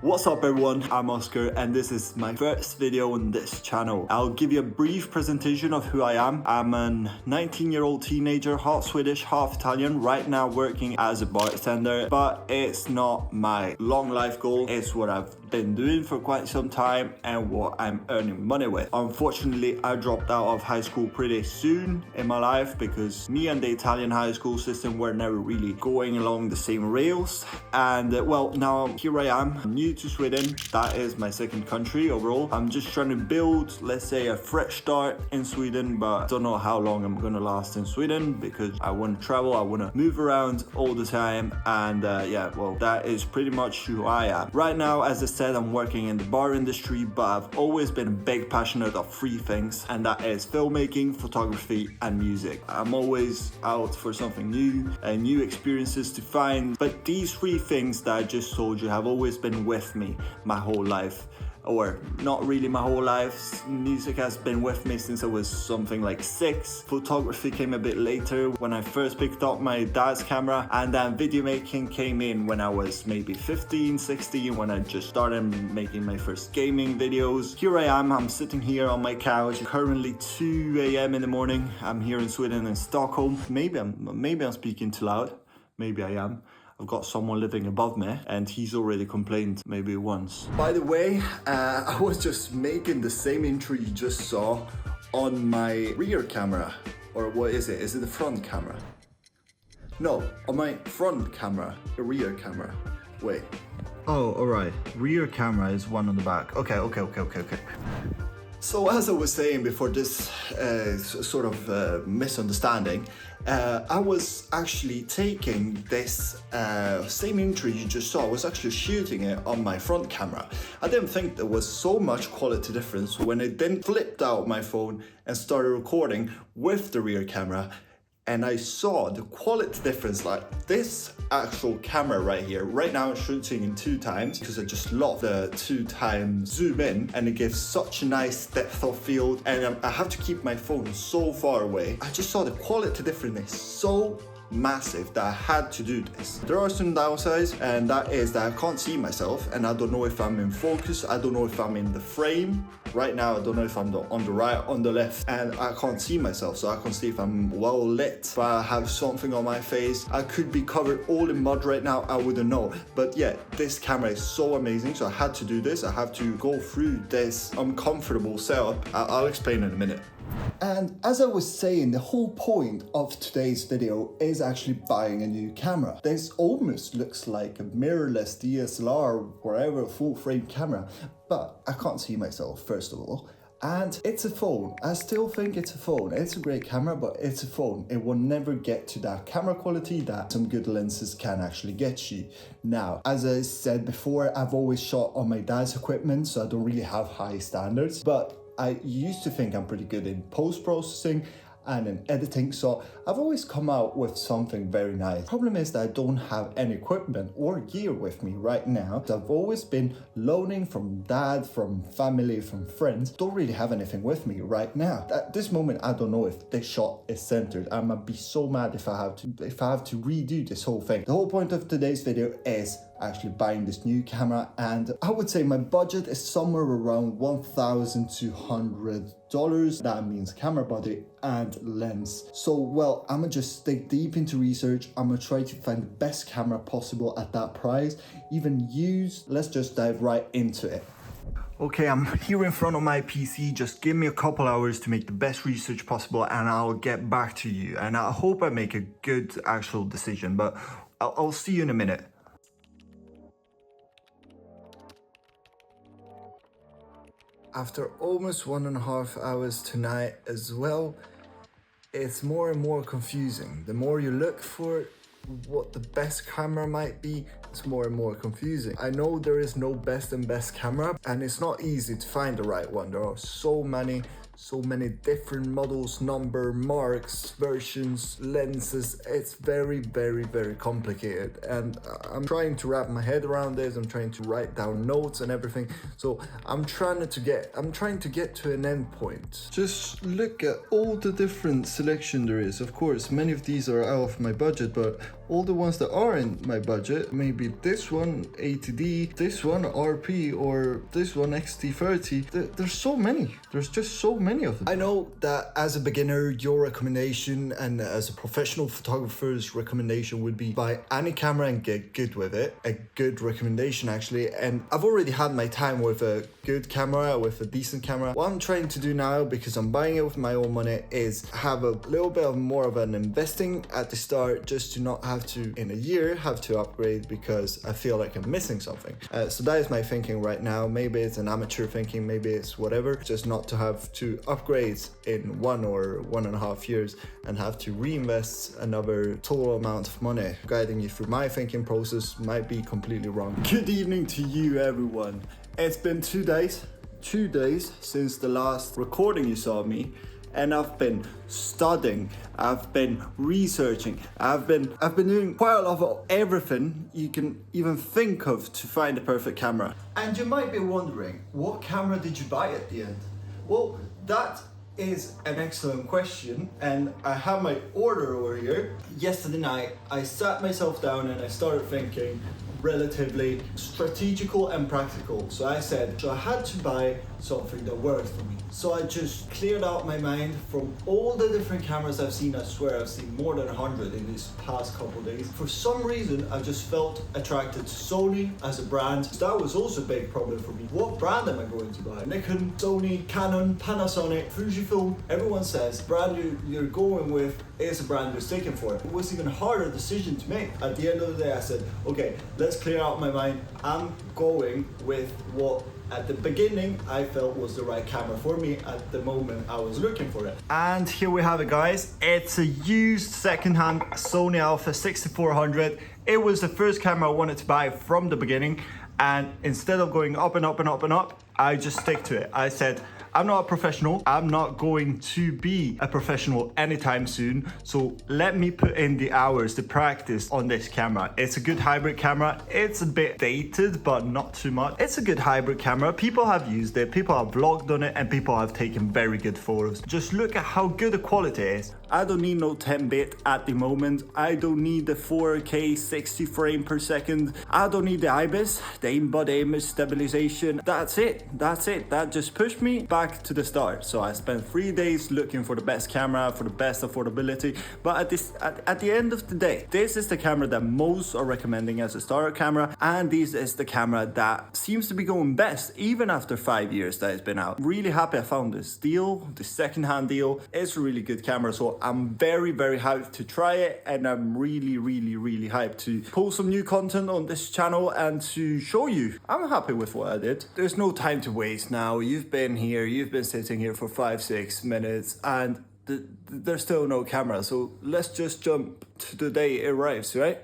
What's up everyone, I'm Oscar and this is my first video on this channel. I'll give you a brief presentation of who I am. I'm a 19-year-old teenager, half Swedish, half Italian, right now working as a bartender, but it's not my long life goal. It's what I've been doing for quite some time and what I'm earning money with. Unfortunately, I dropped out of high school pretty soon in my life because me and the Italian high school system were never really going along the same rails. And well, now here I am, new to Sweden. That is my second country overall. I'm just trying to build, let's say, a fresh start in Sweden, but I don't know how long I'm gonna last in Sweden because I want to travel, I want to move around all the time, and yeah, well, that is pretty much who I am. Right now, as I said, I'm working in the bar industry, but I've always been a big passionate of three things, and that is filmmaking, photography, and music. I'm always out for something new and new experiences to find, but these three things that I just told you have always been with me my whole life. Or not really my whole life. Music has been with me since I was something like 6. Photography came a bit later when I first picked up my dad's camera, and then video making came in when I was maybe 15, 16, when I just started making my first gaming videos. Here I am, I'm sitting here on my couch, currently 2 a.m. in the morning. I'm here in Sweden, in Stockholm. Maybe I'm speaking too loud, maybe I am. I've got someone living above me and he's already complained maybe once. By the way, I was just making the same intro you just saw on my rear camera. Or what is it? Is it the front camera? No, on my front camera, the rear camera. Wait. Oh, alright. Rear camera is one on the back. Okay. So as I was saying before this sort of misunderstanding, I was actually taking this same intro you just saw, I was actually shooting it on my front camera. I didn't think there was so much quality difference when I then flipped out my phone and started recording with the rear camera. And I saw the quality difference, like this actual camera right here. Right now I'm shooting in 2 times because I just love the 2 times zoom in, and it gives such a nice depth of field, and I have to keep my phone so far away. I just saw the quality difference is so massive that I had to do this. There are some downsides, and that is that I can't see myself and I don't know if I'm in focus, I don't know if I'm in the frame. Right now I don't know if I'm on the right, on the left, and I can't see myself, so I can't see if I'm well lit. If I have something on my face, I could be covered all in mud right now, I wouldn't know. But yeah, this camera is so amazing, so I had to do this. I have to go through this uncomfortable setup. I'll explain in a minute. And as I was saying, the whole point of today's video is actually buying a new camera. This almost looks like a mirrorless DSLR, whatever, full frame camera, but I can't see myself, first of all. And it's a phone. I still think it's a phone. It's a great camera, but it's a phone. It will never get to that camera quality that some good lenses can actually get you. Now, as I said before, I've always shot on my dad's equipment, so I don't really have high standards, but I used to think I'm pretty good in post-processing and in editing, so I've always come out with something very nice. Problem is that I don't have any equipment or gear with me right now. So I've always been loaning from dad, from family, from friends. Don't really have anything with me right now. At this moment, I don't know if this shot is centered. I'm gonna be so mad if I have to redo this whole thing. The whole point of today's video is actually buying this new camera, and I would say my budget is somewhere around $1,200. That means camera body and lens. So well, I'm gonna just dig deep into research. I'm gonna try to find the best camera possible at that price, even used. Let's just dive right into it. Okay, I'm here in front of my PC. Just give me a couple hours to make the best research possible and I'll get back to you. And I hope I make a good actual decision, but I'll see you in a minute. After almost 1.5 hours tonight as well, it's more and more confusing. The more you look for what the best camera might be, it's more and more confusing. I know there is no best camera, and it's not easy to find the right one. There are so many different models, number, marks, versions, lenses. It's very complicated, and I'm trying to wrap my head around this. I'm trying to write down notes and everything, so I'm trying to get to an end point. Just look at all the different selection there is. Of course, many of these are out of my budget, but all the ones that are in my budget, maybe this one 80D, this one RP, or this one XT30. There's so many. There's just so many of them. I know that as a beginner, your recommendation and as a professional photographer's recommendation would be buy any camera and get good with it. A good recommendation actually. And I've already had my time with a good camera, with a decent camera. What I'm trying to do now, because I'm buying it with my own money, is have a little bit of more of an investing at the start, just to not have to in a year have to upgrade because I feel like I'm missing something. So that is my thinking right now. Maybe it's an amateur thinking, maybe it's whatever, just not to have to upgrade in 1 or 1.5 years and have to reinvest another total amount of money. Guiding you through my thinking process might be completely wrong. Good evening to you, everyone. It's been 2 days since the last recording you saw of me, and I've been studying, I've been researching, I've been doing quite a lot of everything you can even think of to find the perfect camera. And you might be wondering, what camera did you buy at the end? Well, that is an excellent question, and I have my order over here. Yesterday night, I sat myself down and I started thinking relatively strategical and practical. So I said, so I had to buy something that worked for me. So I just cleared out my mind from all the different cameras I've seen. I swear I've seen more than 100 in these past couple days. For some reason, I just felt attracted to Sony as a brand. That was also a big problem for me. What brand am I going to buy? Nikon, Sony, Canon, Panasonic, Fujifilm. Everyone says brand you're going with is a brand you're sticking for. It was even a harder decision to make. At the end of the day, I said, okay, let's clear out my mind. I'm going with what at the beginning I felt was the right camera for me at the moment I was looking for it. And here we have it, guys. It's a used secondhand Sony Alpha 6400. It was the first camera I wanted to buy from the beginning, and instead of going up and up and up and up, I just stick to it. I said, I'm not a professional. I'm not going to be a professional anytime soon. So let me put in the hours, the practice on this camera. It's a good hybrid camera. It's a bit dated, but not too much. It's a good hybrid camera. People have used it, people have vlogged on it, and people have taken very good photos. Just look at how good the quality is. I don't need no 10-bit at the moment. I don't need the 4K 60 frame per second. I don't need the IBIS, the in-body image stabilization. That's it. That just pushed me back to the start. So I spent 3 days looking for the best camera, for the best affordability. But at the end of the day, this is the camera that most are recommending as a starter camera, and this is the camera that seems to be going best even after 5 years that it's been out. Really happy I found this deal, this secondhand deal. It's a really good camera, so I'm very hyped to try it, and I'm really hyped to post some new content on this channel and to show you. I'm happy with what I did. There's no time to waste now. You've been here, you've been sitting here for 5-6 minutes, and there's still no camera, so let's just jump to the day it arrives, right?